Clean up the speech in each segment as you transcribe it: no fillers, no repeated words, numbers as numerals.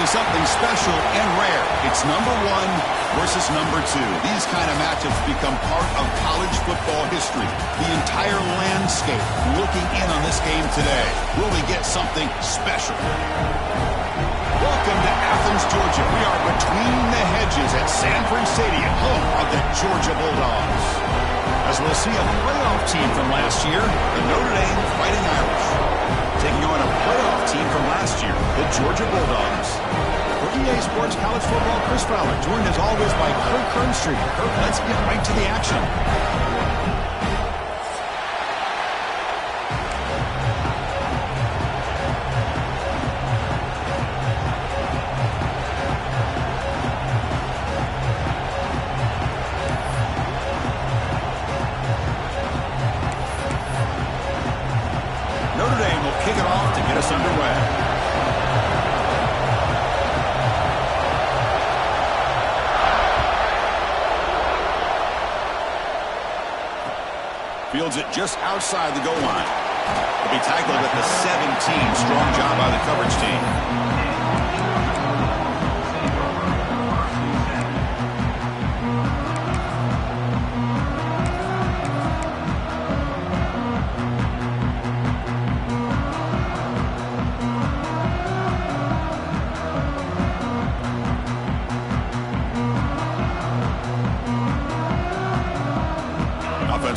something special and rare. It's number 1 versus number 2. These kind of matchups become part of college football history. The entire landscape looking in on this game today. Will we get something special? Welcome to Athens, Georgia. We are between the hedges at Sanford Stadium, home of the Georgia Bulldogs. As we'll see a playoff team from last year, the Notre Dame Fighting Irish, taking on a playoff team from last year, the Georgia Bulldogs. For EA Sports College Football, Chris Fowler, joined as always by Kirk Kernstreet. Kirk, let's get right to the action. Fields it just outside the goal line. He'll be tackled at the 17. Strong job by the coverage team.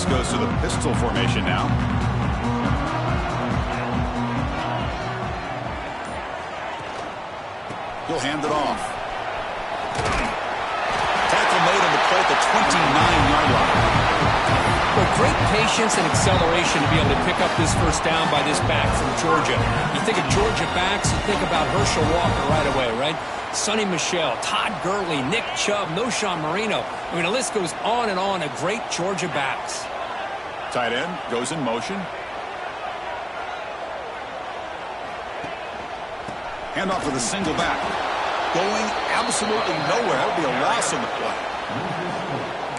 Goes to the pistol formation now. He'll hand it off. Tackle made on the play at the 29-yard line. Well, great patience and acceleration to be able to pick up this first down by this back from Georgia. You think of Georgia backs, you think about Herschel Walker right away, right? Sonny Michel, Todd Gurley, Nick Chubb, Noshawn Marino. I mean, the list goes on and on of great Georgia backs. Tight end goes in motion. Handoff with a single back. Going absolutely nowhere. That would be a loss on the play.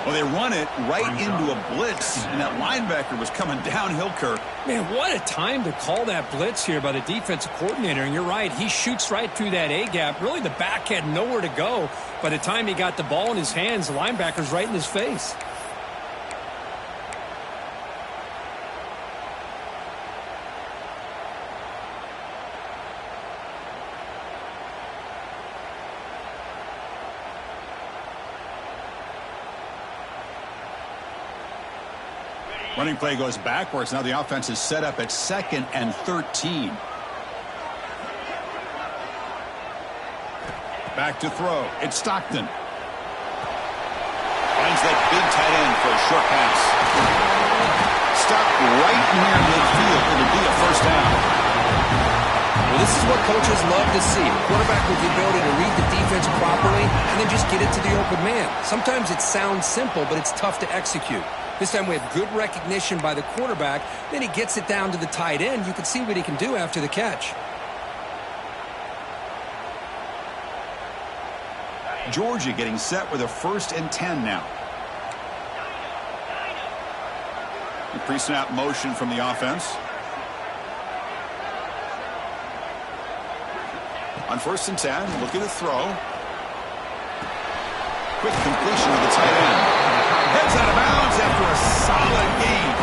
Well, they run it right into a blitz, and that linebacker was coming downhill, Kirk. Man, what a time to call that blitz here by the defensive coordinator. And you're right, he shoots right through that A-gap. Really, the back had nowhere to go. By the time he got the ball in his hands, the linebacker's right in his face. Running play goes backwards. Now the offense is set up at 2nd and 13. Back to throw. It's Stockton. Finds that big tight end for a short pass. Stopped right near midfield. It'll be a first down. Well, this is what coaches love to see. A quarterback with the ability to read the defense properly and then just get it to the open man. Sometimes it sounds simple, but it's tough to execute. This time we have good recognition by the quarterback. Then he gets it down to the tight end. You can see what he can do after the catch. Georgia getting set with a 1st and 10 now. The pre-snap motion from the offense. On 1st and 10, looking to throw. Quick completion of the tight end. Heads out of bounds after a solid game.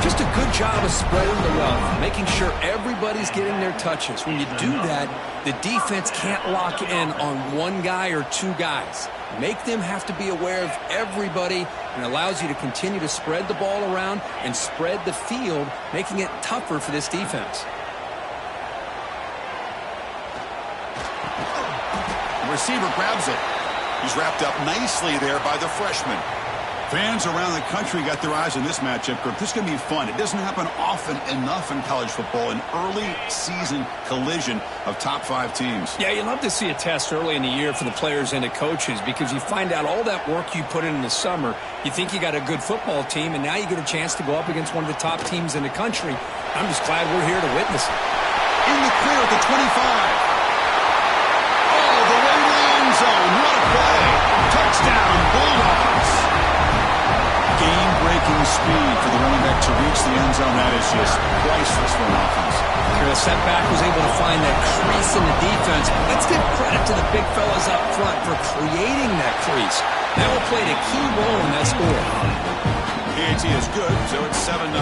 Just a good job of spreading the wealth, making sure everybody's getting their touches. When you do that, the defense can't lock in on one guy or two guys. Make them have to be aware of everybody, and allows you to continue to spread the ball around and spread the field, making it tougher for this defense. The receiver grabs it. He's wrapped up nicely there by the freshman. Fans around the country got their eyes on this matchup. This is going to be fun. It doesn't happen often enough in college football, an early season collision of top 5 teams. Yeah, you love to see a test early in the year for the players and the coaches, because you find out all that work you put in the summer. You think you got a good football team, and now you get a chance to go up against one of the top teams in the country. I'm just glad we're here to witness it. In the clear at the 25. Oh, the way to the end zone. What a play. Touchdown, Bulldogs. Game-breaking breaking speed for the running back to reach the end zone. That is just priceless for an offense. The setback was able to find that crease in the defense. Let's give credit to the big fellas up front for creating that crease. That will play a key role in that score. PAT is good, so it's 7-0.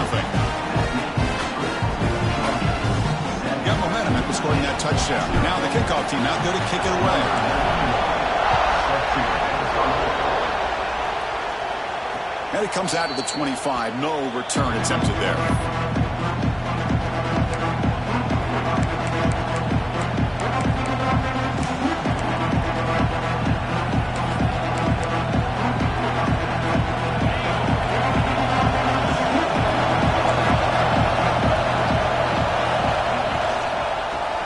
Got momentum after scoring that touchdown. Now the kickoff team out there to kick it away. And it comes out of the 25. No return attempted there.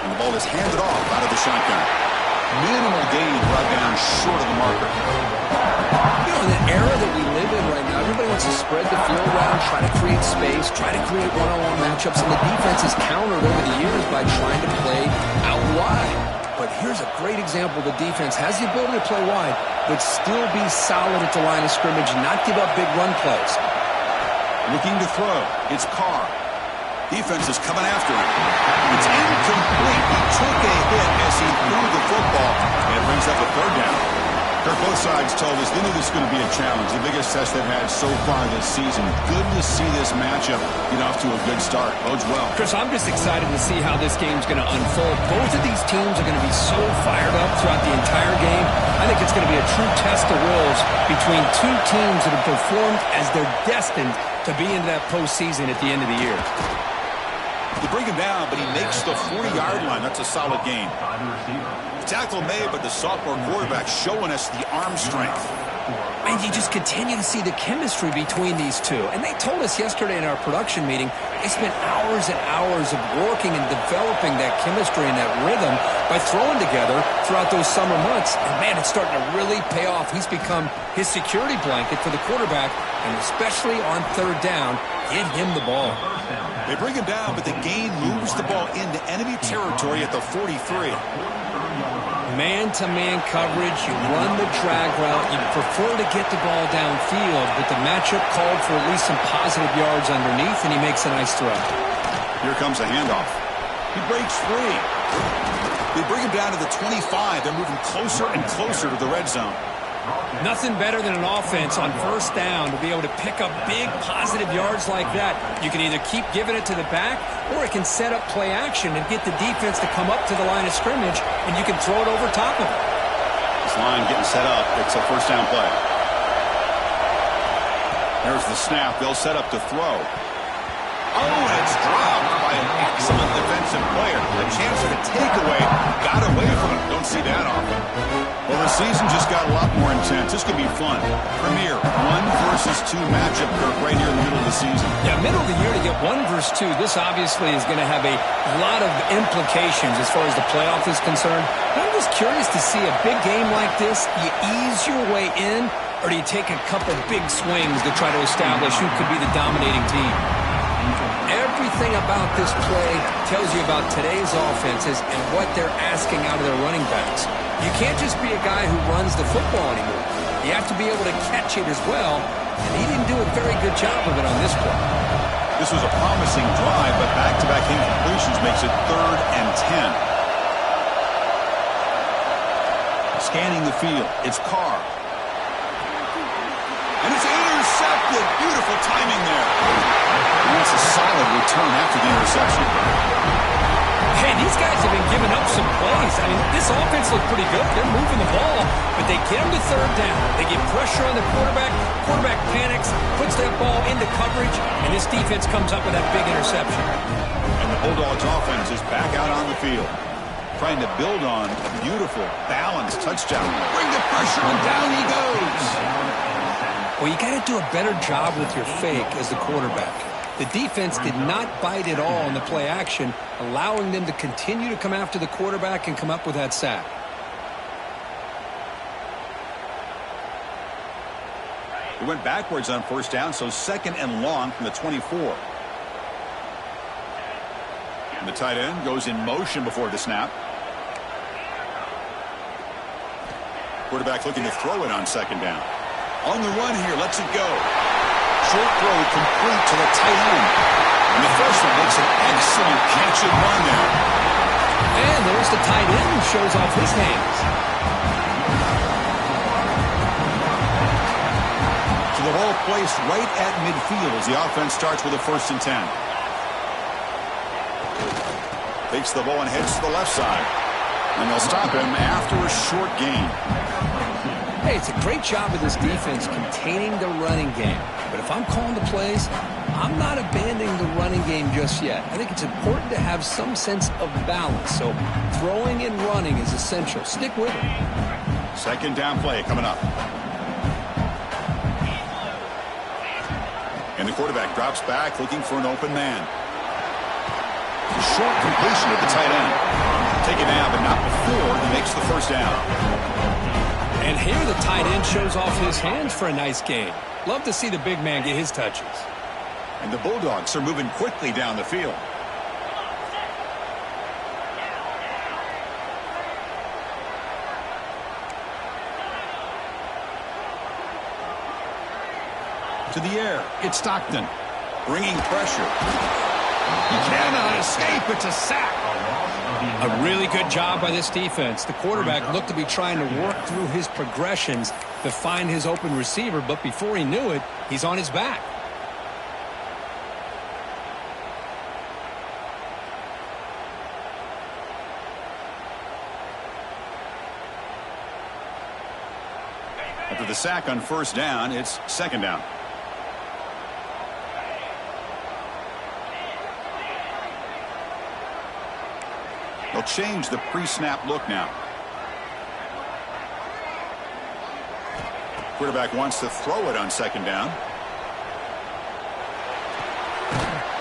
And the ball is handed off out of the shotgun. Minimal gain right down short of the marker. You know, in the era that we live in right now, everybody wants to spread the field around, try to create space, try to create one-on-one matchups, and the defense has countered over the years by trying to play out wide. But here's a great example. The defense has the ability to play wide, but still be solid at the line of scrimmage and not give up big run plays. Looking to throw. It's Carr. Defense is coming after him. It's incomplete. He took a hit as he threw the football, and it brings up a third down. Kirk, both sides told us they knew this was going to be a challenge, the biggest test they've had so far this season. Good to see this matchup get off to a good start. Bodes well. Chris, I'm just excited to see how this game's going to unfold. Both of these teams are going to be so fired up throughout the entire game. I think it's going to be a true test of wills between two teams that have performed as they're destined to be into that postseason at the end of the year. They bring him down, but he makes the 40-yard line. That's a solid gain. Tackle made, but the sophomore quarterback showing us the arm strength. And you just continue to see the chemistry between these two. And they told us yesterday in our production meeting, they spent hours and hours of working and developing that chemistry and that rhythm by throwing together throughout those summer months. And, man, it's starting to really pay off. He's become his security blanket for the quarterback, and especially on third down, get him the ball. They bring him down, but the gain moves the ball into enemy territory at the 43. Man-to-man coverage, you run the drag route, you prefer to get the ball downfield, but the matchup called for at least some positive yards underneath, and he makes a nice throw. Here comes a handoff. He breaks free. They bring him down to the 25. They're moving closer and closer to the red zone. Nothing better than an offense on first down to be able to pick up big positive yards like that. You can either keep giving it to the back, or it can set up play action and get the defense to come up to the line of scrimmage, and you can throw it over top of it. This line getting set up. It's a first down play. There's the snap. They'll set up to throw. Oh, and it's dropped by an excellent defensive player. A chance for the takeaway. Got away from it. Don't see that often. Well, the season just got a lot more intense. This could be fun. Premier 1 versus 2 matchup, Kirk, right here in the middle of the season. Yeah, middle of the year to get 1 versus 2. This obviously is going to have a lot of implications as far as the playoff is concerned. I'm just curious to see a big game like this. Do you ease your way in, or do you take a couple big swings to try to establish who could be the dominating team? Everything about this play tells you about today's offenses and what they're asking out of their running backs. You can't just be a guy who runs the football anymore. You have to be able to catch it as well, and he didn't do a very good job of it on this play. This was a promising drive, but back-to-back incompletions makes it 3rd and 10. Scanning the field, it's Carr. And it's intercepted. Beautiful timing there. And that's a solid return after the interception. Hey, these guys have been giving up some plays. I mean, this offense looks pretty good. They're moving the ball, but they get him to third down. They get pressure on the quarterback. Quarterback panics, puts that ball into coverage, and this defense comes up with that big interception. And the Bulldogs offense is back out on the field, trying to build on a beautiful, balanced touchdown. Bring the pressure, and down he goes. Well, you got to do a better job with your fake as the quarterback. The defense did not bite at all in the play action, allowing them to continue to come after the quarterback and come up with that sack. It went backwards on first down, so 2nd and long from the 24. And the tight end goes in motion before the snap. Quarterback looking to throw it on 2nd down. On the run here, lets it go. short throw complete to the tight end. And the first one makes an excellent catch and run there. And there's the tight end who shows off his hands. So the ball placed right at midfield as the offense starts with a 1st and 10. Takes the ball and heads to the left side. And they'll stop him after a short gain. Hey, it's a great job of this defense containing the running game. But if I'm calling the plays, I'm not abandoning the running game just yet. I think it's important to have some sense of balance. So throwing and running is essential. Stick with it. 2nd down play coming up. And the quarterback drops back looking for an open man. Short completion at the tight end. Taken out, but not before he makes the 1st down. And here the tight end shows off his hands for a nice gain. Love to see the big man get his touches. And the Bulldogs are moving quickly down the field. To the air, it's Stockton. Bringing pressure. He cannot escape. It's a sack. A really good job by this defense. The quarterback looked to be trying to work through his progressions to find his open receiver, but before he knew it, he's on his back. After the sack on 1st down, it's 2nd down. They'll change the pre-snap look now. Quarterback wants to throw it on 2nd down.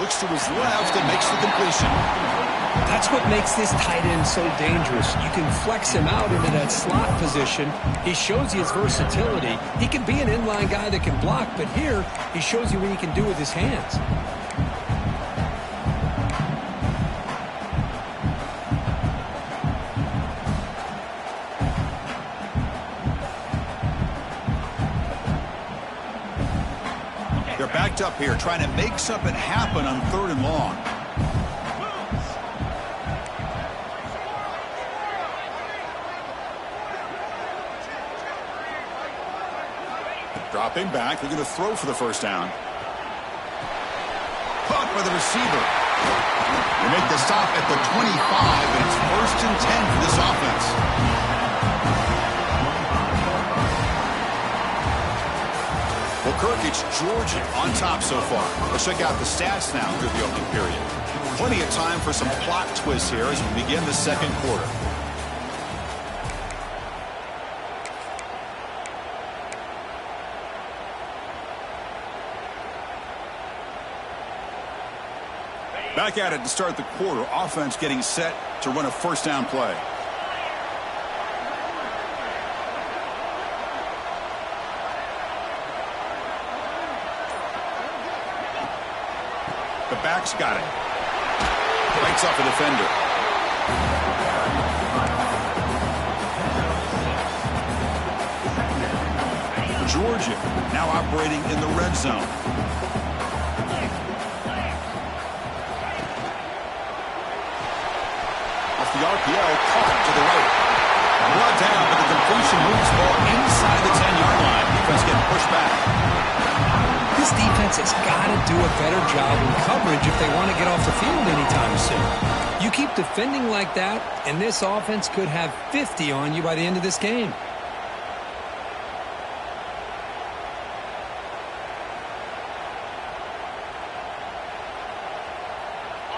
Looks to his left and makes the completion. That's what makes this tight end so dangerous. You can flex him out into that slot position. He shows you his versatility. He can be an inline guy that can block, but here he shows you what he can do with his hands. They're backed up here trying to make something happen on 3rd and long. Dropping back, they're going to throw for the 1st down. Caught by the receiver. They make the stop at the 25, and it's 1st and 10 for this offense. Well, Kirk, it's Georgia on top so far. Let's check out the stats now through the opening period. Plenty of time for some plot twists here as we begin the 2nd quarter. Back at it to start the quarter. Offense getting set to run a 1st down play. The back's got it. Breaks off a defender. Georgia now operating in the red zone. Off the RPO, caught to the right. Brought down, but the completion moves ball inside the 10-yard line. Defense getting pushed back. This defense has got to do a better job in coverage if they want to get off the field anytime soon. You keep defending like that, and this offense could have 50 on you by the end of this game.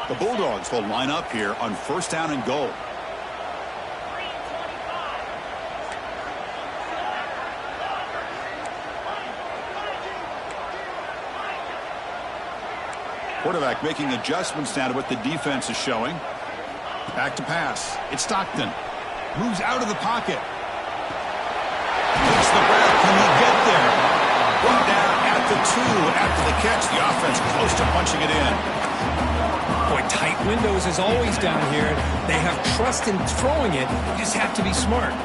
The Bulldogs will line up here on 1st down and goal. Quarterback making adjustments now to what the defense is showing. Back to pass. It's Stockton. Moves out of the pocket. Takes the breath. Can he get there? Brought down at the 2 after the catch. The offense close to punching it in. Boy, tight windows is always down here. They have trust in throwing it. You just have to be smart.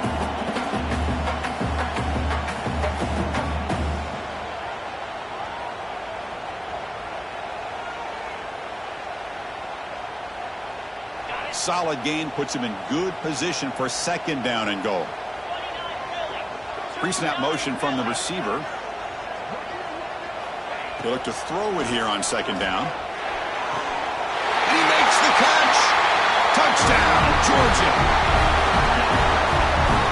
Solid gain puts him in good position for second down and goal. Pre-snap motion from the receiver. He'll look to throw it here on second down. And he makes the catch. Touchdown, Georgia.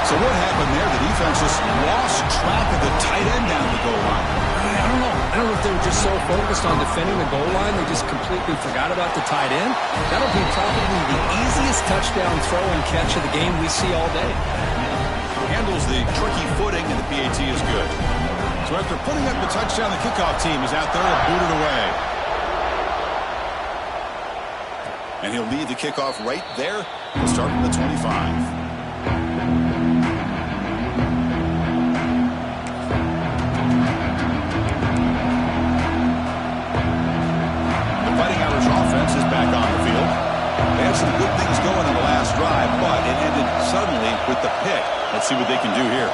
So what happened there? The defense just lost track of the tight end down the goal line. I don't know. I don't know if they were just so focused on defending the goal line they just completely forgot about the tight end. That'll be probably the easiest touchdown throw and catch of the game we see all day. Handles the tricky footing, and the PAT is good. So after putting up the touchdown, the kickoff team is out there to boot it away. And he'll lead the kickoff right there and start from the 25. Offense is back on the field. They had some good things going in the last drive, but it ended suddenly with the pick. Let's see what they can do here.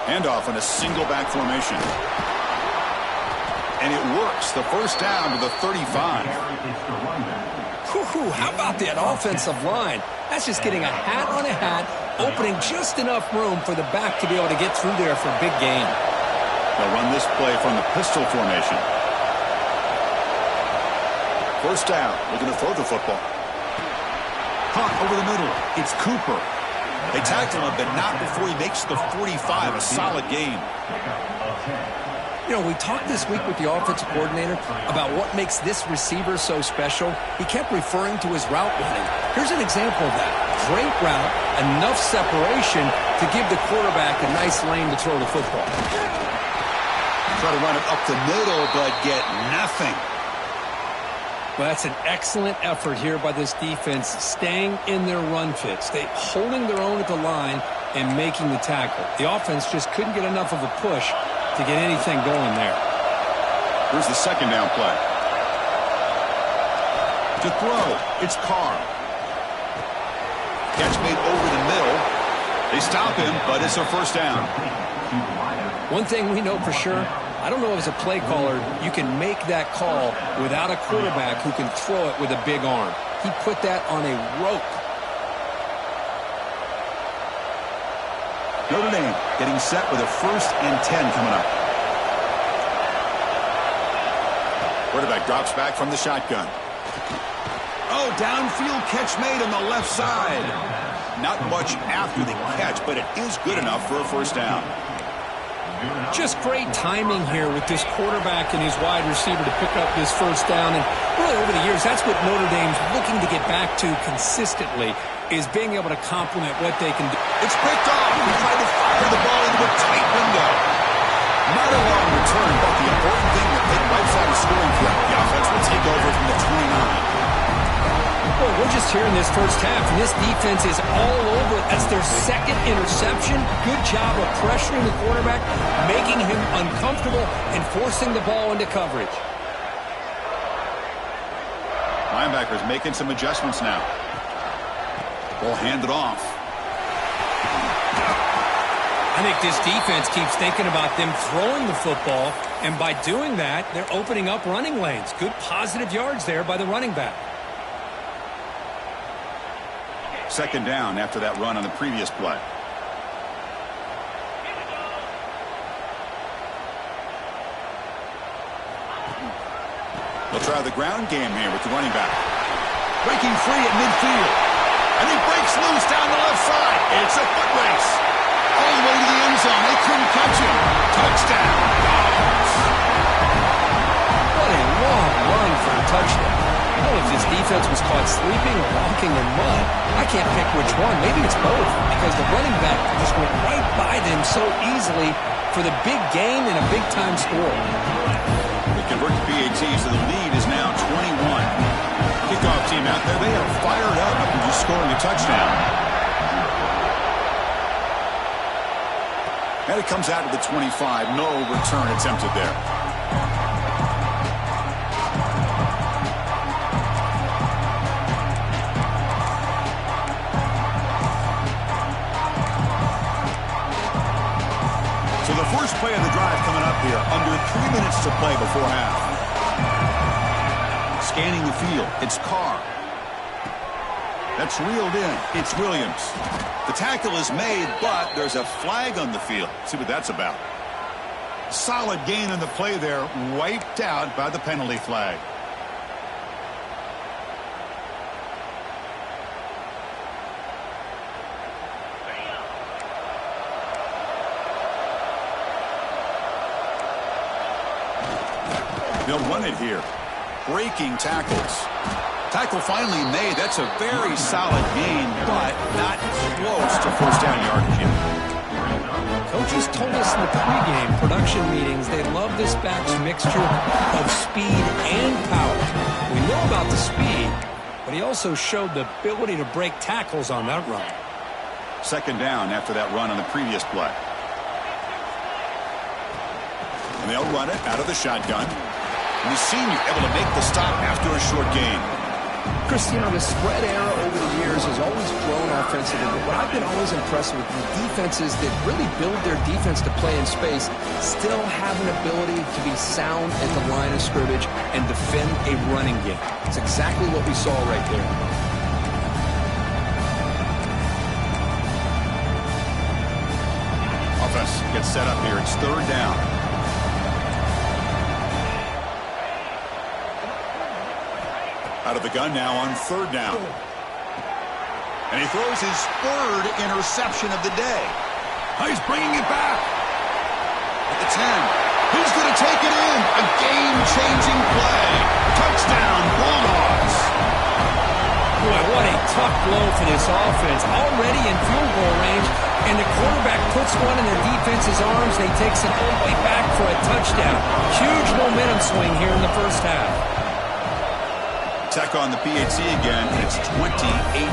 Handoff in a single back formation. And it works. The first down to the 35. How about that offensive line? That's just getting a hat on a hat, opening just enough room for the back to be able to get through there for a big gain. They'll run this play from the pistol formation. First down, looking to throw the football. Caught over the middle. It's Cooper. They tackle him, but not before he makes the 45. A solid gain. You know, we talked this week with the offensive coordinator about what makes this receiver so special. He kept referring to his route running. Here's an example of that. Great route, enough separation to give the quarterback a nice lane to throw the football. Try to run it up the middle, but get nothing. Well, that's an excellent effort here by this defense, staying in their run fits. They holding their own at the line and making the tackle. The offense just couldn't get enough of a push to get anything going there. Here's the second down play. To throw, it's Carr. Catch made over the middle. They stop him, but it's a first down. One thing we know for sure, I don't know as a play caller, you can make that call without a quarterback who can throw it with a big arm. He put that on a rope. Notre Dame getting set with a 1st and 10 coming up. Quarterback drops back from the shotgun. Oh, downfield catch made on the left side. Not much after the catch, but it is good enough for a first down. Just great timing here with this quarterback and his wide receiver to pick up this first down. And really over the years, that's what Notre Dame's looking to get back to consistently, is being able to complement what they can do. It's picked off. He tried to fire the ball into a tight window. Not a long return, but the important thing that they wipes out a scoring threat. The offense will take over from the 29. Well, we're just here in this first half, and this defense is all over it. That's their second interception. Good job of pressuring the quarterback, making him uncomfortable, and forcing the ball into coverage. Linebackers making some adjustments now. Ball handed off. I think this defense keeps thinking about them throwing the football, and by doing that, they're opening up running lanes. Good positive yards there by the running back. Second down after that run on the previous play. They'll try the ground game here with the running back. Breaking free at midfield. And he breaks loose down the left side. It's a foot race. All the way to the end zone. They couldn't catch him. Touchdown. Dogs. What a long run for a touchdown. I don't know if this defense was caught sleeping or walking in mud. I can't pick which one. Maybe it's both, because the running back just went right by them so easily for the big gain and a big-time score. They convert the PAT, so the lead is now 21. Kickoff team out there, they are fired up after just scoring a touchdown. And it comes out to the 25. No return attempted there. So the first play of the drive coming up here. Under 3 minutes to play before half. Scanning the field. It's Carr. That's reeled in. It's Williams. The tackle is made, but there's a flag on the field. See what that's about. Solid gain on the play there, wiped out by the penalty flag. They'll run it here. Breaking tackles. Tackle finally made. That's a very solid gain, but not close to first down yardage yet. Coaches told us in the pregame production meetings they love this back's mixture of speed and power. We know about the speed, but he also showed the ability to break tackles on that run. Second down after that run on the previous play. And they'll run it out of the shotgun. And the senior able to make the stop after a short gain. Cristiano, the spread era over the years has always grown offensively, but what I've been always impressed with is defenses that really build their defense to play in space still have an ability to be sound at the line of scrimmage and defend a running game. It's exactly what we saw right there. Offense gets set up here. It's third down. Out of the gun now on third down. And he throws his third interception of the day. He's bringing it back. At the 10. Who's going to take it in? A game-changing play. Touchdown, Bulldogs. Boy, what a tough blow for this offense. Already in field goal range, and the quarterback puts one in the defense's arms. They takes it all the way back for a touchdown. Huge momentum swing here in the first half. Tech on the PAT again, and it's 28-0.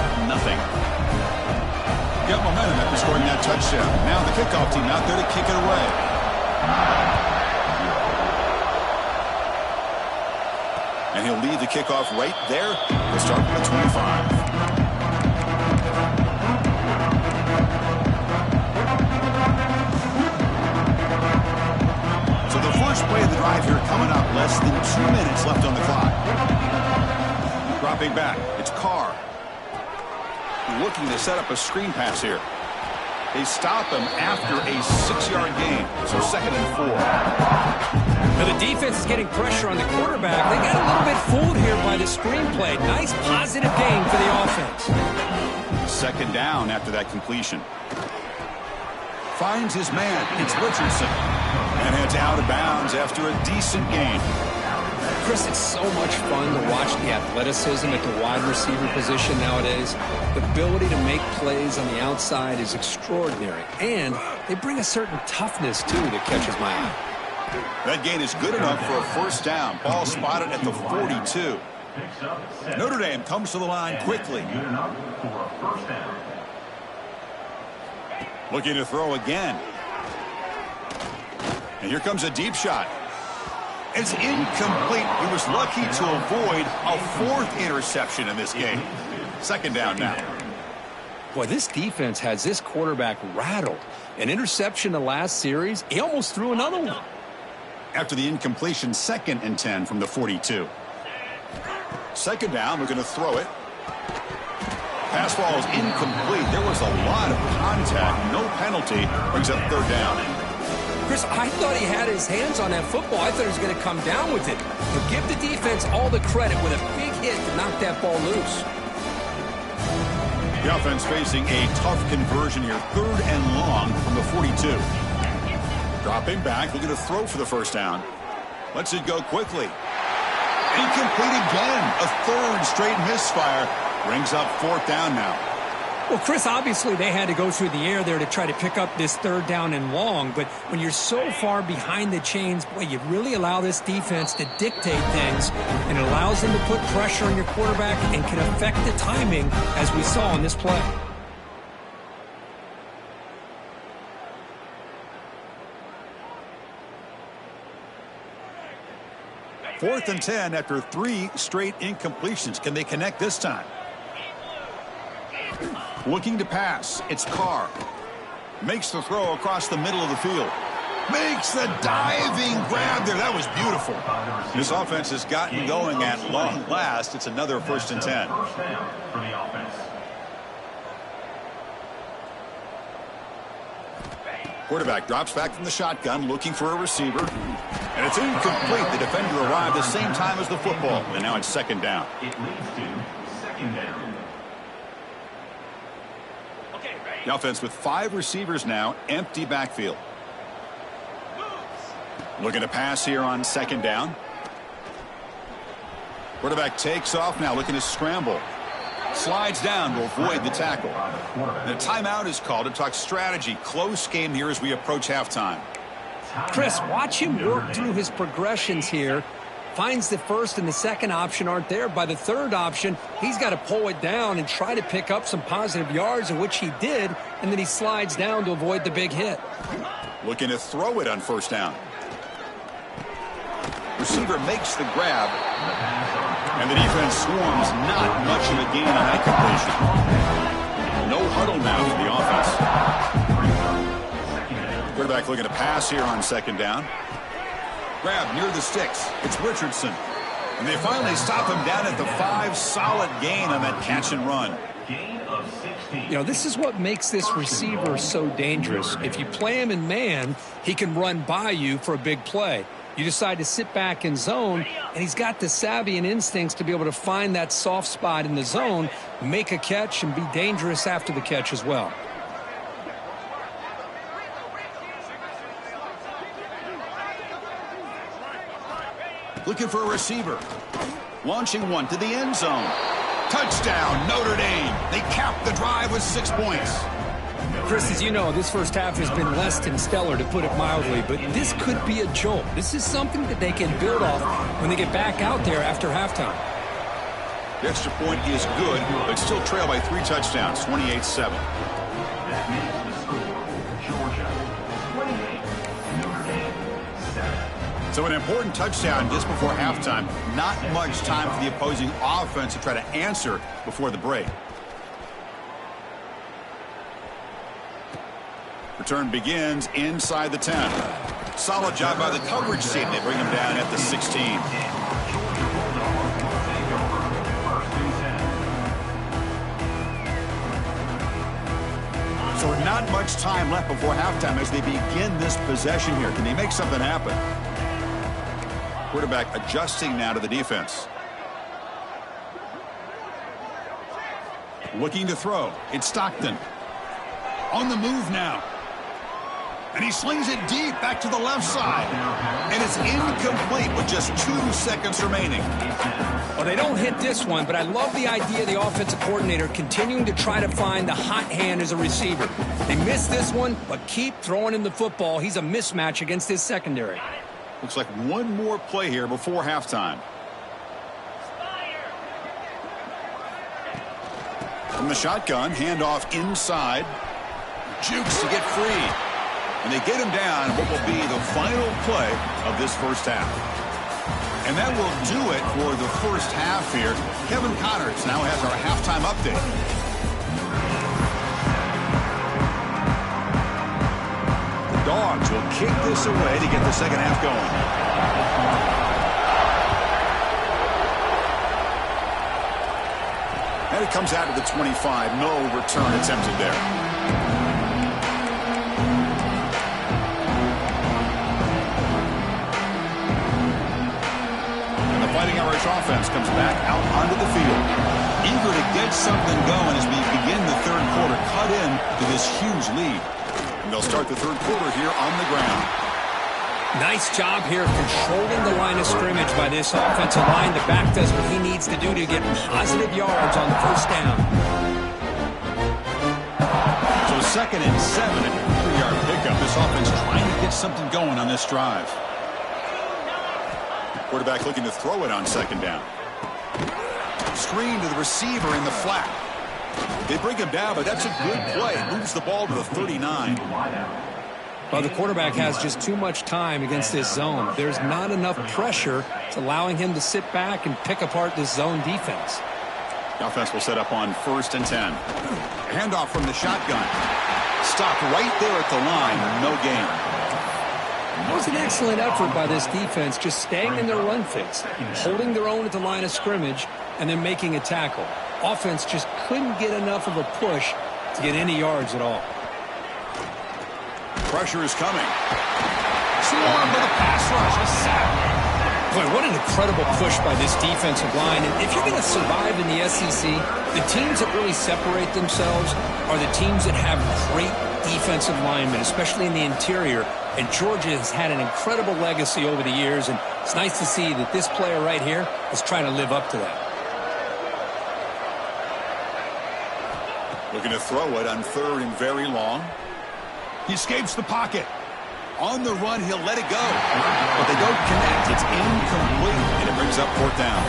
Got momentum after scoring that touchdown. Now the kickoff team out there to kick it away. And he'll lead the kickoff right there. We'll start with the 25. So the first play of the drive here coming up. Less than 2 minutes left on the clock. Dropping back, it's Carr. Looking to set up a screen pass here. They stop him after a 6-yard gain, so 2nd and 4. Now the defense is getting pressure on the quarterback. They got a little bit fooled here by the screenplay. Nice positive gain for the offense. 2nd down after that completion. Finds his man, it's Richardson. And heads out of bounds after a decent gain. Chris, it's so much fun to watch the athleticism at the wide receiver position nowadays. The ability to make plays on the outside is extraordinary. And they bring a certain toughness, too, that catches my eye. That gain is good enough for a first down. Ball spotted at the 42. Notre Dame comes to the line quickly. Looking to throw again. And here comes a deep shot. It's incomplete. He was lucky to avoid a 4th interception in this game. 2nd down now. Boy, this defense has this quarterback rattled. An interception the last series, he almost threw another one. After the incompletion, 2nd and 10 from the 42. 2nd down, we're going to throw it. Pass ball is incomplete. There was a lot of contact. No penalty. Brings up 3rd down. Chris, I thought he had his hands on that football. I thought he was going to come down with it. But give the defense all the credit with a big hit to knock that ball loose. The offense facing a tough conversion here. 3rd and long from the 42. Dropping back, looking to throw for the first down. Lets it go quickly. Incomplete again. A 3rd straight misfire. Brings up 4th down now. Well, Chris, obviously they had to go through the air there to try to pick up this 3rd down and long. But when you're so far behind the chains, boy, you really allow this defense to dictate things. And it allows them to put pressure on your quarterback and can affect the timing, as we saw in this play. Fourth and 10 after 3 straight incompletions. Can they connect this time? Looking to pass. It's Carr. Makes the throw across the middle of the field. Makes the diving grab there. That was beautiful. This offense has gotten going at long last. It's another 1st and 10. Quarterback drops back from the shotgun, looking for a receiver. And it's incomplete. The defender arrived the same time as the football. And now it's 2nd down. It leads to 2nd down. The offense with 5 receivers now, empty backfield. Looking to pass here on 2nd down. Quarterback takes off now, looking to scramble. Slides down to avoid the tackle. The timeout is called to talk strategy. Close game here as we approach halftime. Chris, watch him work through his progressions here. Finds the 1st and the 2nd option aren't there. By the 3rd option, he's got to pull it down and try to pick up some positive yards, in which he did, and then he slides down to avoid the big hit. Looking to throw it on 1st down. Receiver makes the grab, and the defense swarms. Not much of a gain on that completion. No huddle now for the offense. Quarterback looking to pass here on 2nd down. Grab near the sticks. It's Richardson. And they finally stop him down at the 5. Solid gain on that catch and run. You know, this is what makes this receiver so dangerous. If you play him in man, he can run by you for a big play. You decide to sit back in zone, and he's got the savvy and instincts to be able to find that soft spot in the zone, make a catch, and be dangerous after the catch as well. Looking for a receiver. Launching one to the end zone. Touchdown, Notre Dame. They cap the drive with 6 points. Chris, as you know, this first half has been less than stellar, to put it mildly, but this could be a jolt. This is something that they can build off when they get back out there after halftime. The extra point is good, but still trail by 3 touchdowns, 28-7. That makes the score Georgia 28, Notre Dame 7. So an important touchdown just before halftime. Not much time for the opposing offense to try to answer before the break. Return begins inside the 10. Solid job by the coverage team. They bring him down at the 16. So not much time left before halftime as they begin this possession here. Can they make something happen? Quarterback adjusting now to the defense. Looking to throw. It's Stockton. On the move now. And he slings it deep back to the left side. And it's incomplete with just 2 seconds remaining. Well, they don't hit this one, but I love the idea of the offensive coordinator continuing to try to find the hot hand as a receiver. They missed this one, but keep throwing him the football. He's a mismatch against his secondary. Looks like one more play here before halftime. From the shotgun, handoff inside. Jukes to get free. And they get him down what will be the final play of this first half. And that will do it for the first half here. Kevin Connors now has our halftime update. The Dogs will kick this away to get the second half going. And it comes out to the 25. No return attempted there. Fighting Irish offense comes back out onto the field. Eager to get something going as we begin the third quarter. Cut in to this huge lead. And they'll start the third quarter here on the ground. Nice job here controlling the line of scrimmage by this offensive line. The back does what he needs to do to get positive yards on the first down. So 2nd and 7 and a 3-yard pickup. This offense trying to get something going on this drive. Quarterback looking to throw it on 2nd down. Screen to the receiver in the flat. They bring him down, but that's a good play. Moves the ball to the 39. Well, the quarterback has just too much time against this zone. There's not enough pressure to allowing him to sit back and pick apart this zone defense. The offense will set up on 1st and 10. Handoff from the shotgun. Stopped right there at the line. No gain. That was an excellent effort by this defense, just staying in their run fits, holding their own at the line of scrimmage, and then making a tackle. Offense just couldn't get enough of a push to get any yards at all. Pressure is coming. Swarm with a pass rush, a sack. Boy, what an incredible push by this defensive line. And if you're going to survive in the SEC, the teams that really separate themselves are the teams that have great defensive linemen, especially in the interior. And Georgia has had an incredible legacy over the years, and it's nice to see that this player right here is trying to live up to that. Looking to throw it on 3rd and very long. He escapes the pocket. On the run, he'll let it go. But they don't connect. It's incomplete, and it brings up 4th down.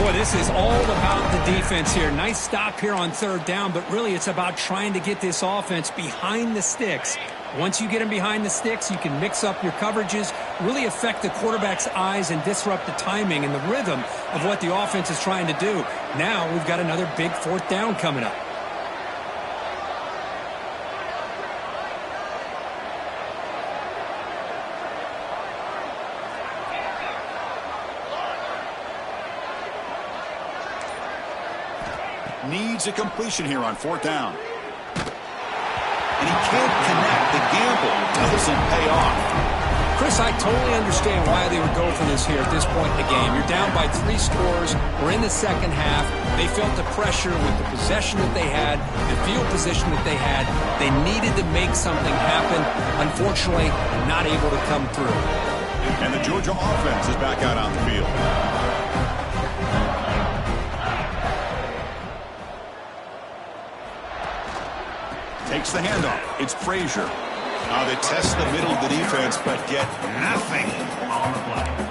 Boy, this is all about the defense here. Nice stop here on 3rd down, but really it's about trying to get this offense behind the sticks. Once you get them behind the sticks, you can mix up your coverages, really affect the quarterback's eyes and disrupt the timing and the rhythm of what the offense is trying to do. Now we've got another big 4th down coming up. Needs a completion here on 4th down. And he can't connect. The gamble doesn't pay off. Chris, I totally understand why they would go for this here at this point in the game. You're down by 3 scores. We're in the second half. They felt the pressure with the possession that they had, the field position that they had. They needed to make something happen. Unfortunately, not able to come through. And the Georgia offense is back out on the field. Takes the handoff. It's Frazier. Now they test the middle of the defense, but get nothing.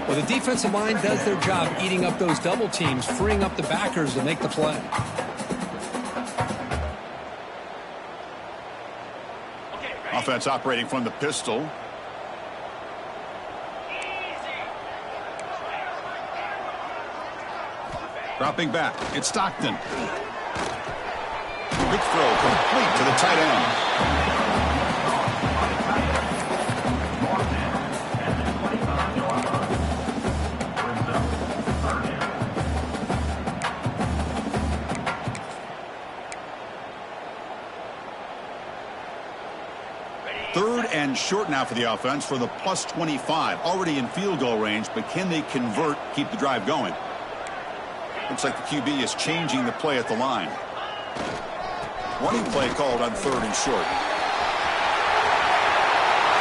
Well, the defensive line does their job eating up those double teams, freeing up the backers to make the play. Offense operating from the pistol. Dropping back. It's Stockton. Quick throw complete to the tight end. Third and short now for the offense for the plus 25. Already in field goal range, but can they convert, keep the drive going? Looks like the QB is changing the play at the line. Running play called on 3rd and short.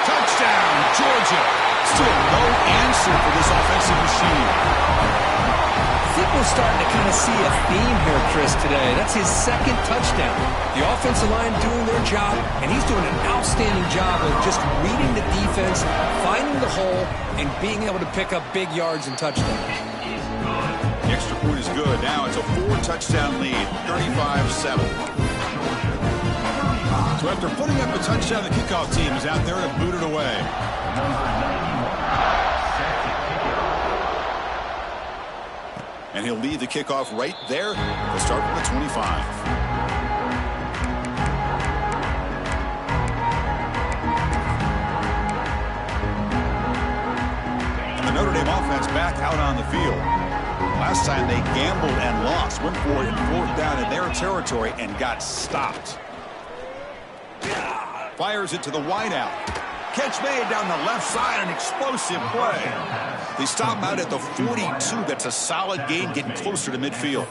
Touchdown, Georgia. Still no answer for this offensive machine. I think we're starting to kind of see a theme here, Chris, today. That's his 2nd touchdown. The offensive line doing their job, and he's doing an outstanding job of just reading the defense, finding the hole, and being able to pick up big yards and touchdowns. The extra point is good. Now it's a 4-touchdown lead, 35-7. So after putting up a touchdown, the kickoff team is out there to boot it away. And he'll lead the kickoff right there. We'll start with the 25. And the Notre Dame offense back out on the field. Last time they gambled and lost. Went for it in 4th down in their territory and got stopped. Fires it to the wideout. Catch made down the left side, an explosive play. They stop him out at the 42. That's a solid gain, getting closer to midfield.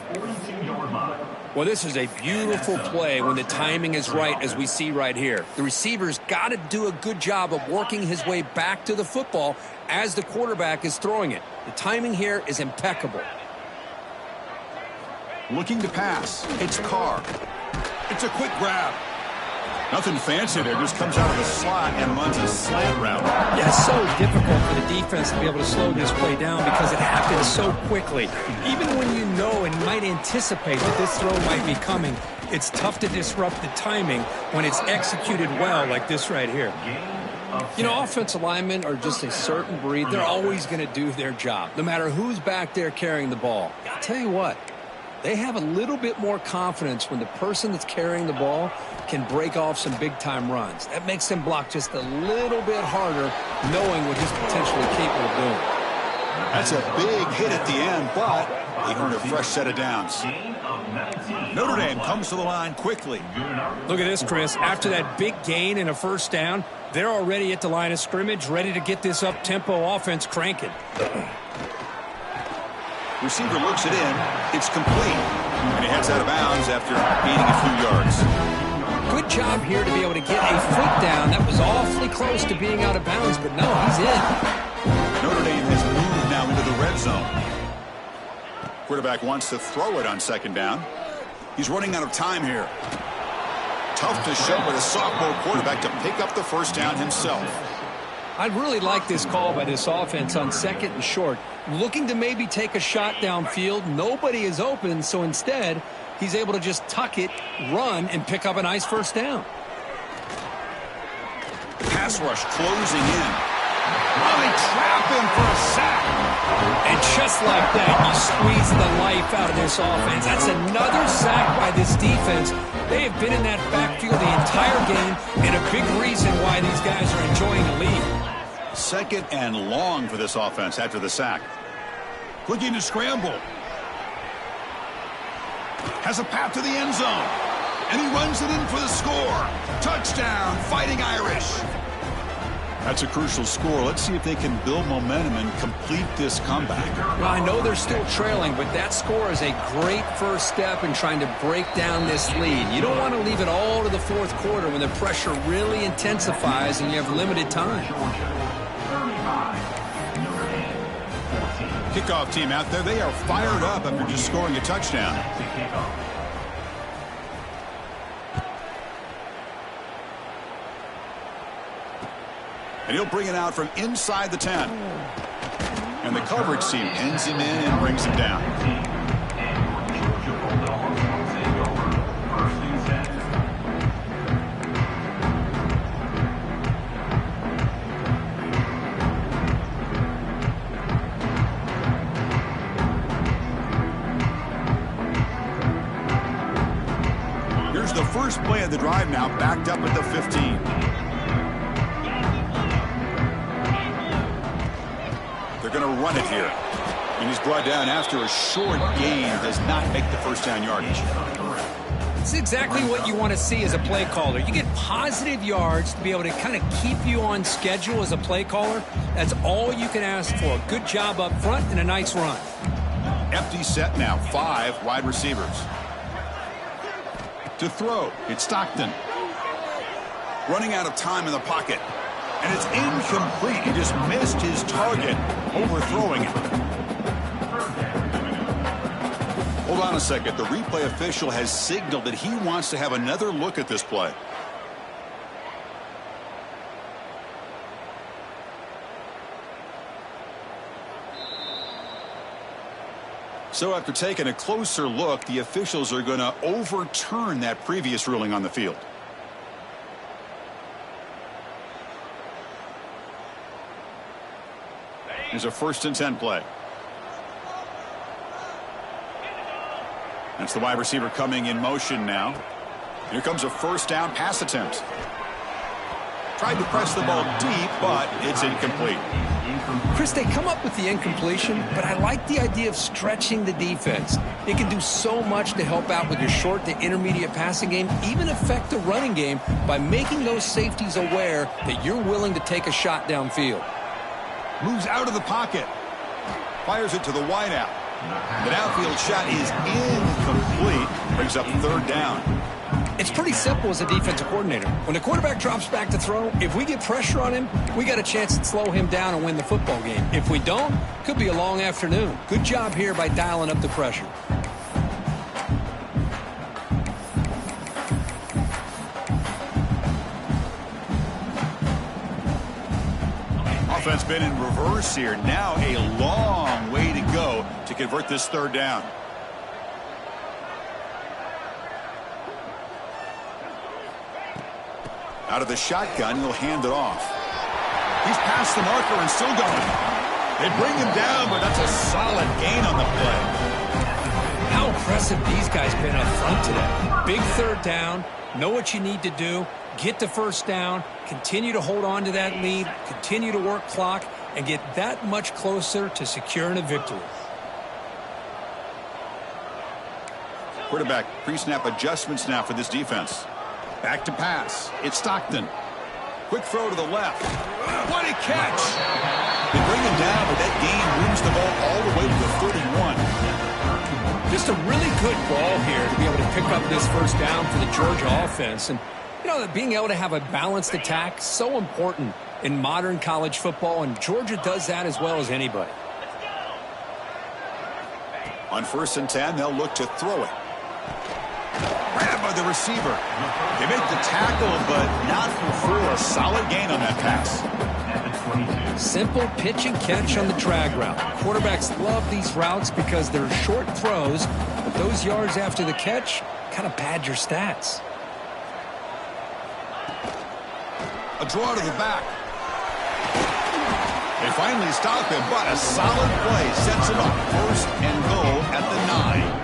Well, this is a beautiful play when the timing is right, as we see right here. The receiver's got to do a good job of working his way back to the football as the quarterback is throwing it. The timing here is impeccable. Looking to pass. It's Carr. It's a quick grab. Nothing fancy there. Just comes out of the slot and runs a slant route. Yeah, it's so difficult for the defense to be able to slow this play down because it happens so quickly. Even when you know and might anticipate that this throw might be coming, it's tough to disrupt the timing when it's executed well like this right here. You know, offensive linemen are just a certain breed. They're always going to do their job, no matter who's back there carrying the ball. I'll tell you what, They have a little bit more confidence when the person that's carrying the ball can break off some big-time runs. That makes them block just a little bit harder, knowing what he's potentially capable of doing. That's a big hit at the end, but they earned a fresh set of downs. Notre Dame comes to the line quickly. Look at this, Chris. After that big gain and a first down, they're already at the line of scrimmage, ready to get this up-tempo offense cranking. Receiver looks it in. It's complete. And he heads out of bounds after gaining a few yards. Good job here to be able to get a foot down. That was awfully close to being out of bounds, but no, he's in. Notre Dame has moved now into the red zone. Quarterback wants to throw it on second down. He's running out of time here. Tough to show with a sophomore quarterback to pick up the first down himself. I'd really like this call by this offense on second and short. Looking to maybe take a shot downfield. Nobody is open, so instead, he's able to just tuck it, run, and pick up a nice first down. Pass rush closing in. Oh, they trap him for a sack. And just like that, you squeeze the life out of this offense. That's another sack by this defense. They have been in that backfield the entire game, and a big reason why these guys are enjoying the lead. Second and long for this offense after the sack. Looking to scramble. Has a path to the end zone. And he runs it in for the score. Touchdown, Fighting Irish. That's a crucial score. Let's see if they can build momentum and complete this comeback. Well, I know they're still trailing, but that score is a great first step in trying to break down this lead. You don't want to leave it all to the fourth quarter when the pressure really intensifies and you have limited time. Kickoff team out there. They are fired up after just scoring a touchdown. And he'll bring it out from inside the 10. And the coverage team pins him in and brings him down. Here's the first play of the drive now, backed up at the 15. They're going to run it here. And he's brought down after a short gain. Does not make the first down yardage. It's exactly what you want to see as a play caller. You get positive yards to be able to kind of keep you on schedule as a play caller. That's all you can ask for. Good job up front and a nice run. Empty set now. 5 wide receivers. To throw, it's Stockton. Running out of time in the pocket. And it's incomplete. He just missed his target, overthrowing it. Hold on a second. The replay official has signaled that he wants to have another look at this play. So after taking a closer look, the officials are going to overturn that previous ruling on the field. Here's a 1st and 10 play. That's the wide receiver coming in motion now. Here comes a first down pass attempt. Tried to press the ball deep, but it's incomplete. Chris, they come up with the incompletion, but I like the idea of stretching the defense. It can do so much to help out with your short to intermediate passing game, even affect the running game by making those safeties aware that you're willing to take a shot downfield. Moves out of the pocket. Fires it to the wideout. The downfield shot is incomplete. Brings up 3rd down. It's pretty simple as a defensive coordinator. When the quarterback drops back to throw, if we get pressure on him, we got a chance to slow him down and win the football game. If we don't, could be a long afternoon. Good job here by dialing up the pressure. Offense been in reverse here. Now a long way to go to convert this 3rd down. Out of the shotgun, he'll hand it off. He's past the marker and still going. They bring him down, but that's a solid gain on the play. How impressive aggressive these guys been up front today. Big third down. Know what you need to do. Get the first down. Continue to hold on to that lead. Continue to work clock and get that much closer to securing a victory. Quarterback pre-snap adjustments now for this defense. Back to pass. It's Stockton. Quick throw to the left. What a catch! They bring him down, but that gain moves the ball all the way to the 31. Just a really good ball here to be able to pick up this first down for the Georgia offense. And, you know, that being able to have a balanced attack, so important in modern college football, and Georgia does that as well as anybody. On 1st and 10, they'll look to throw it. Grabbed by the receiver. They make the tackle, but not for a solid gain on that pass. Simple pitch and catch on the drag route. Quarterbacks love these routes because they're short throws, but those yards after the catch kind of pad your stats. A draw to the back. They finally stop him, but a solid play sets him up. 1st and goal at the 9.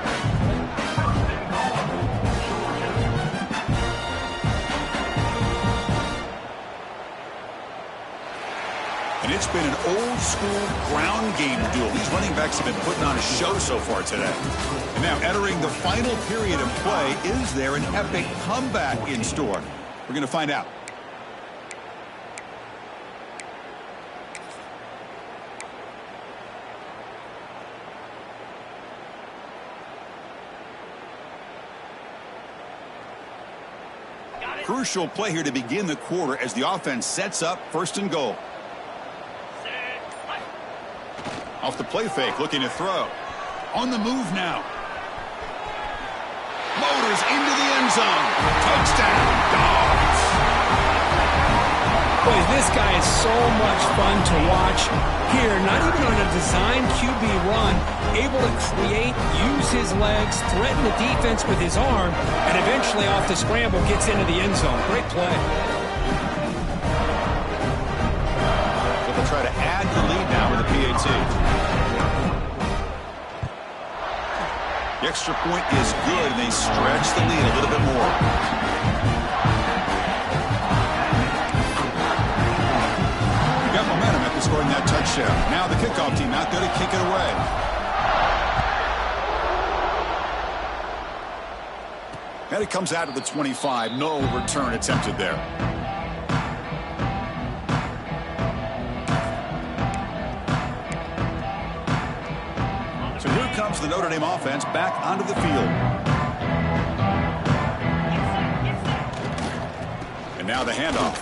And it's been an old-school ground game duel. These running backs have been putting on a show so far today. And now entering the final period of play, is there an epic comeback in store? We're going to find out. Crucial play here to begin the quarter as the offense sets up 1st and goal. Off the play fake, looking to throw. On the move now. Motors into the end zone. Touchdown, Dogs. Boy, this guy is so much fun to watch. Here, not even on a design QB run, able to create, use his legs, threaten the defense with his arm, and eventually off the scramble gets into the end zone. Great play. So they'll try to add the lead now with the PAT. The extra point is good, and they stretch the lead a little bit more. You got momentum after scoring that touchdown. Now the kickoff team out there to kick it away. And it comes out of the 25. No return attempted there. So here comes the Notre Dame offense back onto the field. And now the handoff.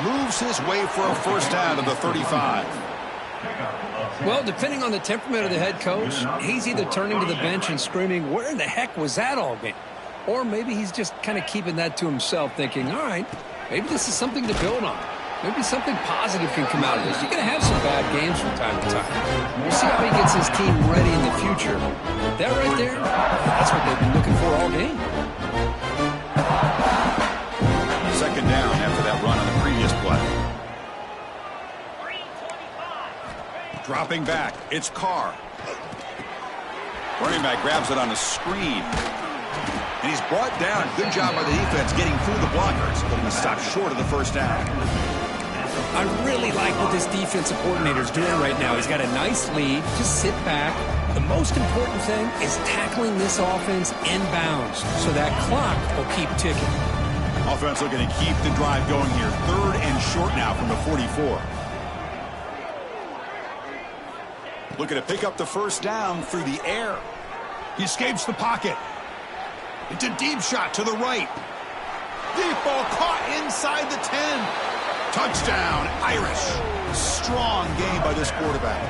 Moves his way for a first down to the 35. Well, depending on the temperament of the head coach, he's either turning to the bench and screaming, where in the heck was that all game? Or maybe he's just kind of keeping that to himself, thinking, all right, maybe this is something to build on. Maybe something positive can come out of this. You're going to have some bad games from time to time. We'll see how he gets his team ready in the future. That right there, that's what they've been looking for all game. 2nd down after that run on the previous play. Dropping back, it's Carr. Running back grabs it on a screen. And he's brought down. Good job by the defense getting through the blockers. But he stopped short of the first down. I really like what this defensive coordinator is doing right now. He's got a nice lead. Just sit back. The most important thing is tackling this offense inbounds so that clock will keep ticking. Offense looking to keep the drive going here. 3rd and short now from the 44. Looking to pick up the first down through the air. He escapes the pocket. It's a deep shot to the right. Deep ball caught inside the 10. Touchdown, Irish. Strong game by this quarterback.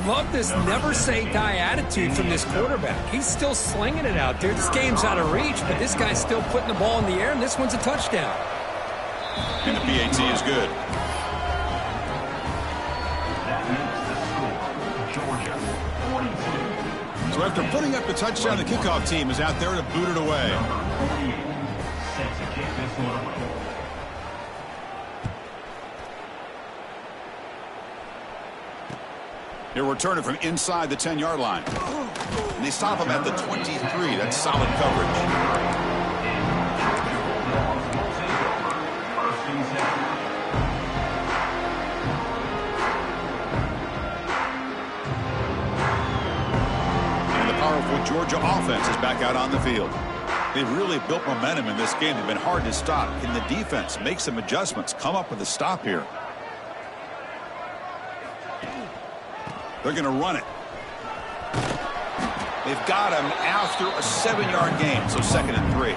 Love this never-say-die attitude from this quarterback. He's still slinging it out there. This game's out of reach, but this guy's still putting the ball in the air, and this one's a touchdown. And the PAT is good. That makes the score. Georgia, 42. So after putting up the touchdown, the kickoff team is out there to boot it away. Number 48 set to kick this one away. He'll return it from inside the 10-yard line. And they stop him at the 23. That's solid coverage. And the powerful Georgia offense is back out on the field. They've really built momentum in this game. They've been hard to stop. Can the defense make some adjustments, come up with a stop here? They're going to run it. They've got him after a 7-yard gain, so 2nd and 3.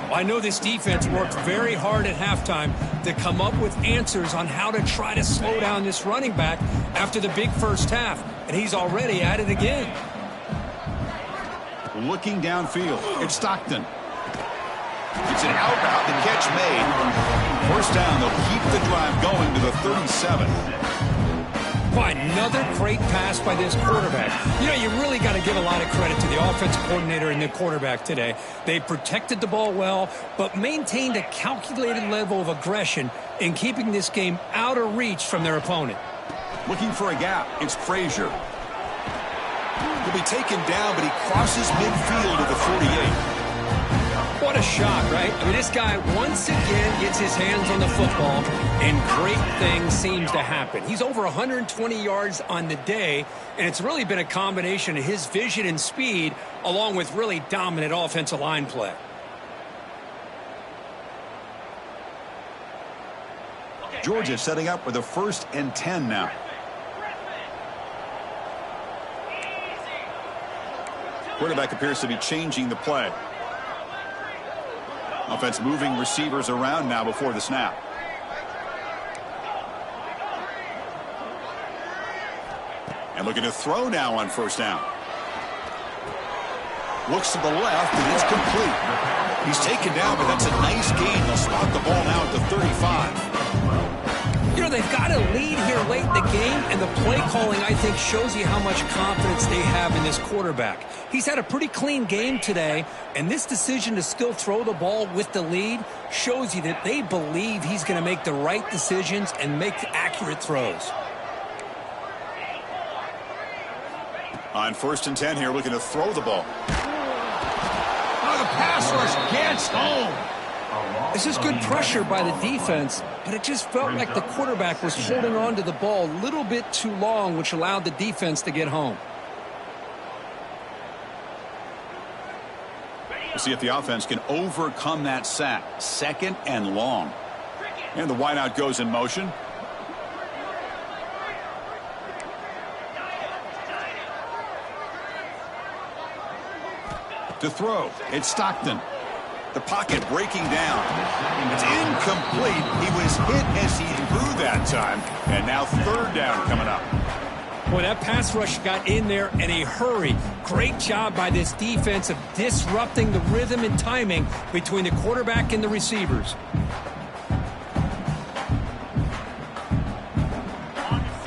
Well, I know this defense worked very hard at halftime to come up with answers on how to try to slow down this running back after the big first half, and he's already at it again. Looking downfield, it's Stockton. It's an out route, the catch made. First down, they'll keep the drive going to the 37. By another great pass by this quarterback. You know, you really got to give a lot of credit to the offensive coordinator and the quarterback today. They protected the ball well, but maintained a calculated level of aggression in keeping this game out of reach from their opponent. Looking for a gap, it's Frazier. He'll be taken down, but he crosses midfield to the 48. What a shot, right? I mean, this guy once again gets his hands on the football, and great things seems to happen. He's over 120 yards on the day, and it's really been a combination of his vision and speed, along with really dominant offensive line play. Georgia setting up with a 1st and 10 now. Quarterback appears to be changing the play. Offense moving receivers around now before the snap. And looking to throw now on 1st down. Looks to the left, and it's complete. He's taken down, but that's a nice gain. They'll spot the ball now at the 35. You know, they've got a lead here late in the game, and the play calling, I think, shows you how much confidence they have in this quarterback. He's had a pretty clean game today, and this decision to still throw the ball with the lead shows you that they believe he's going to make the right decisions and make accurate throws. On 1st and 10 here, looking to throw the ball. Oh, the pass rush gets home. This is good pressure by the defense, but it just felt like the quarterback was holding on to the ball a little bit too long, which allowed the defense to get home. We'll see if the offense can overcome that sack. 2nd and long. And the wideout goes in motion. To throw, it's Stockton. The pocket breaking down. It's incomplete. He was hit as he threw that time. And now 3rd down coming up. Boy, that pass rush got in there in a hurry. Great job by this defense of disrupting the rhythm and timing between the quarterback and the receivers.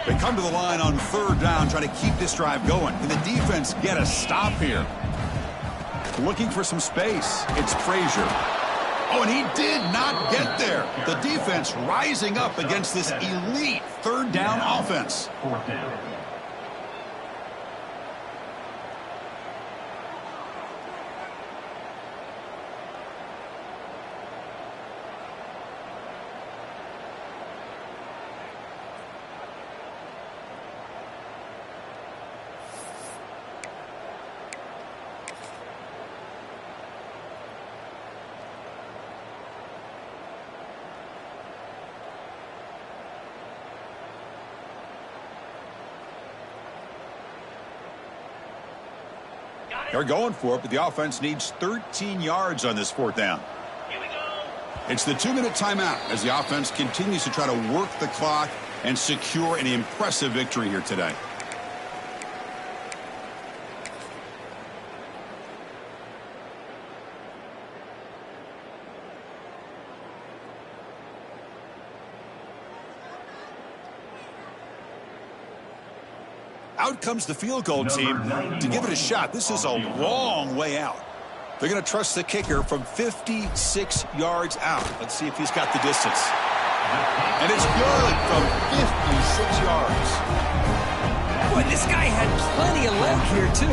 They come to the line on 3rd down, trying to keep this drive going. Can the defense get a stop here? Looking for some space. It's Frazier. Oh, and he did not get there. The defense rising up against this elite 3rd down offense. 4th down. They're going for it, but the offense needs 13 yards on this 4th down. It's the 2-minute timeout as the offense continues to try to work the clock and secure an impressive victory here today. Out comes the field goal team to give it a shot. This is a long way out. They're going to trust the kicker from 56 yards out. Let's see if he's got the distance. And it's good from 56 yards. what, this guy had plenty of leg here, too.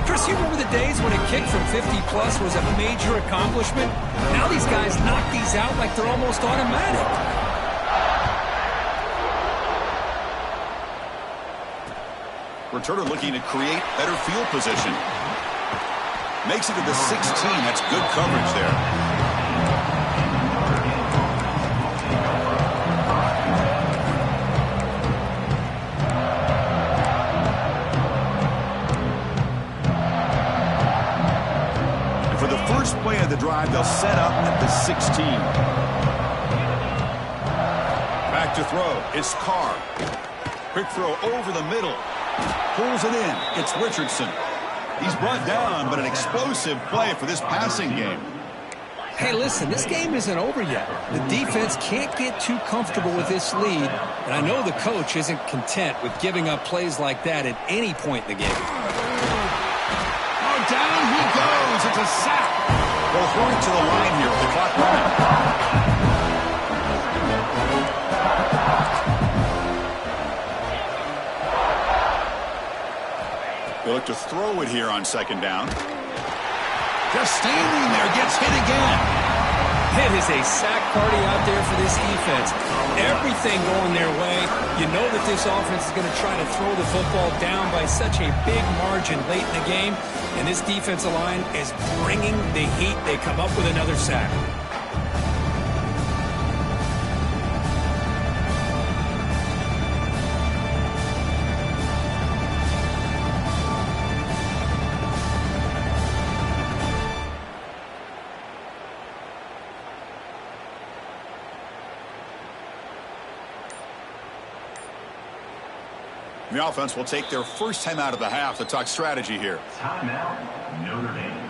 Chris, you remember the days when a kick from 50-plus was a major accomplishment? Now these guys knock these out like they're almost automatic. Returner looking to create better field position. Makes it to the 16. That's good coverage there. Play of the drive, they'll set up at the 16. Back to throw. It's Carr. Quick throw over the middle. Pulls it in. It's Richardson. He's brought down, but an explosive play for this passing game. Hey, listen, this game isn't over yet. The defense can't get too comfortable with this lead, and I know the coach isn't content with giving up plays like that at any point in the game. Oh, down he goes. It's a sack. They'll hurry to the line here with the clock running. They look to throw it here on second down. Just standing there, gets hit again. It is a sack party out there for this defense. Everything going their way. You know that this offense is going to try to throw the football down by such a big margin late in the game. And this defensive line is bringing the heat. They come up with another sack. The offense will take their first time out of the half to talk strategy here. Timeout, Notre Dame.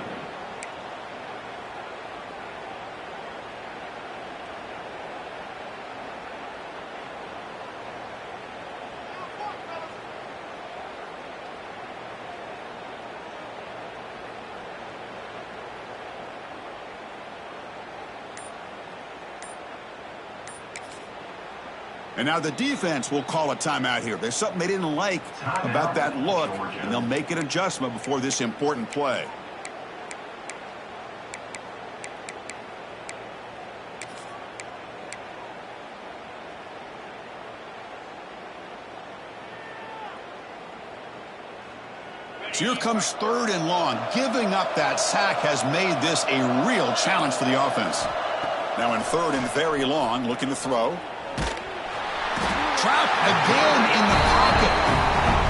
And now the defense will call a timeout here. There's something they didn't like about that look, and they'll make an adjustment before this important play. So here comes third and long. Giving up that sack has made this a real challenge for the offense. Now in third and very long, looking to throw. Trapped again in the pocket.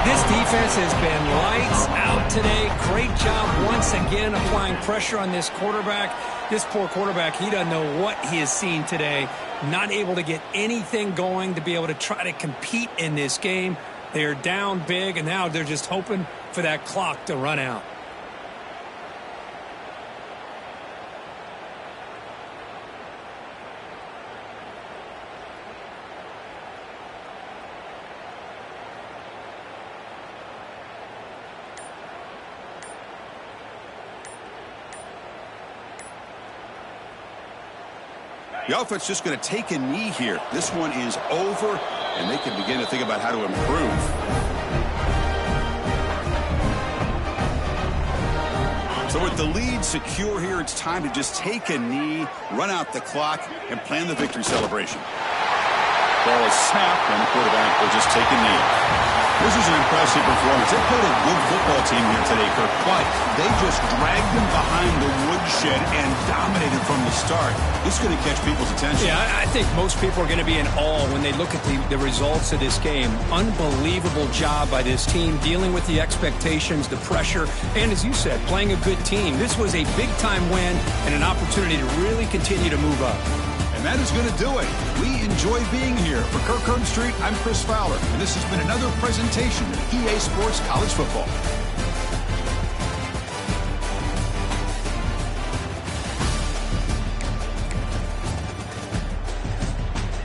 This defense has been lights out today. Great job once again applying pressure on this quarterback. This poor quarterback, he doesn't know what he has seen today. Not able to get anything going to be able to try to compete in this game. They're down big, and now they're just hoping for that clock to run out. The offense just going to take a knee here. This one is over, and they can begin to think about how to improve. So with the lead secure here, it's time to just take a knee, run out the clock, and plan the victory celebration. Ball is snapped, and the quarterback will just take a knee. This is an impressive performance. They played a good football team here today, Kirk, but they just dragged them behind the woodshed and dominated from the start. This is going to catch people's attention. Yeah, I think most people are going to be in awe when they look at the results of this game. Unbelievable job by this team, dealing with the expectations, the pressure, and as you said, playing a good team. This was a big-time win and an opportunity to really continue to move up. And that is going to do it. We enjoy being here. For Kirk Street, I'm Chris Fowler, and this has been another presentation of EA Sports College Football.